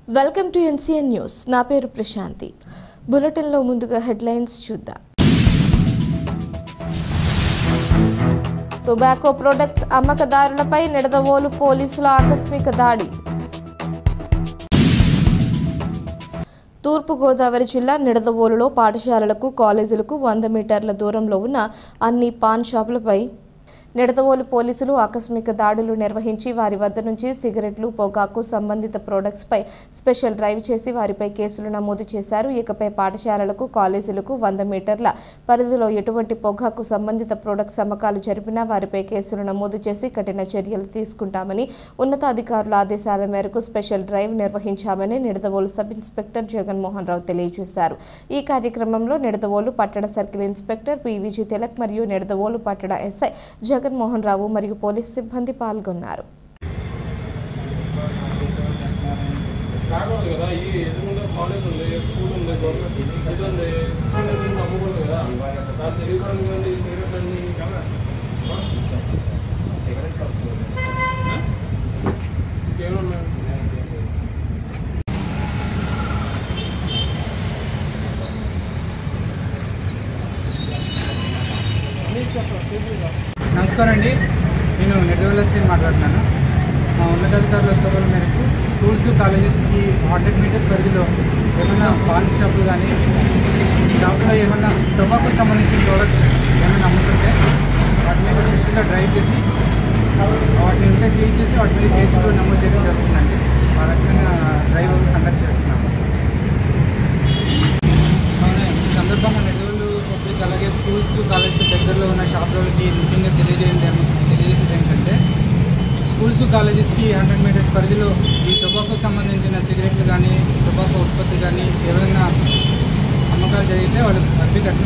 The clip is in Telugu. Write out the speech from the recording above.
Welcome to NCN news. నా పేరు ప్రశాంతి. బులెటిన్లో ముందుగా హెడ్లైన్స్ చూద్దాం. టొబాకో ప్రొడక్ట్స్ అమ్మకదారులపై నిడదవోలు పోలీసుల ఆకస్మిక దాడి. తూర్పుగోదావరి జిల్లా నిడదవోలులో పాఠశాలలకు, కాలేజీలకు 100 మీటర్ల దూరంలో ఉన్న అన్ని పాన్ షాపులపై నిడదవోలు పోలీసులు ఆకస్మిక దాడులు నిర్వహించి వారి వద్ద నుంచి సిగరెట్లు, పొగాకు సంబంధిత ప్రొడక్ట్స్పై స్పెషల్ డ్రైవ్ చేసి వారిపై కేసులు నమోదు చేశారు. ఇకపై పాఠశాలలకు, కాలేజీలకు 100 మీటర్ల పరిధిలో ఎటువంటి పొగాకు సంబంధిత ప్రొడక్ట్స్ అమ్మకాలు జరిపినా వారిపై కేసులు నమోదు చేసి కఠిన చర్యలు తీసుకుంటామని ఉన్నతాధికారుల ఆదేశాల మేరకు స్పెషల్ డ్రైవ్ నిర్వహించామని నిడదవోలు సబ్ ఇన్స్పెక్టర్ జగన్మోహన్ రావు తెలియజేశారు. ఈ కార్యక్రమంలో నిడదవోలు పట్టణ సర్కిల్ ఇన్స్పెక్టర్ పివిజి తిలక్ మరియు నిడదవోలు పట్టణ ఎస్ఐ జగన్మోహన్ రావు మరియు పోలీస్ సిబ్బంది పాల్గొన్నారు. నమస్కారం అండి, నేను నిడదవోలు మాట్లాడుతున్నాను. మా ఉన్నతాధికారుల ఉత్తర్వుల మేరకు స్కూల్స్, కాలేజెస్కి 100 మీటర్స్ పరిధిలో ఏమైనా పాన్ షాపులు కానీ షాపులో ఏమైనా టొబాకోకి సంబంధించిన ప్రోడక్ట్స్ ఏమైనా అమ్ముతుంటే వాటి మీద స్పెషల్గా డ్రైవ్ చేసి వాటిని ఉంటే సీజ్ చేసి వాటి మీద కేసులు నమోదు చేయడం జరుగుతుందండి. ఆ రకమైన డ్రైవ్ కండక్ట్ చేస్తున్నాము. ఈ సందర్భంగా నిడదవోలు పబ్లిక్, అలాగే స్కూల్స్, కాలేజెస్ దగ్గరలో ఉన్న షాపులకి ముఖ్యంగా తెలియజేసేది ఏంటంటే స్కూల్స్, కాలేజెస్కి 100 మీటర్స్ పరిధిలో ఈ టొబాకో సంబంధించిన సిగరెట్లు కానీ, టొబాకో ఉత్పత్తి కానీ ఏమైనా అమ్మకాలు జరిగితే వాళ్ళకి అతి కఠిన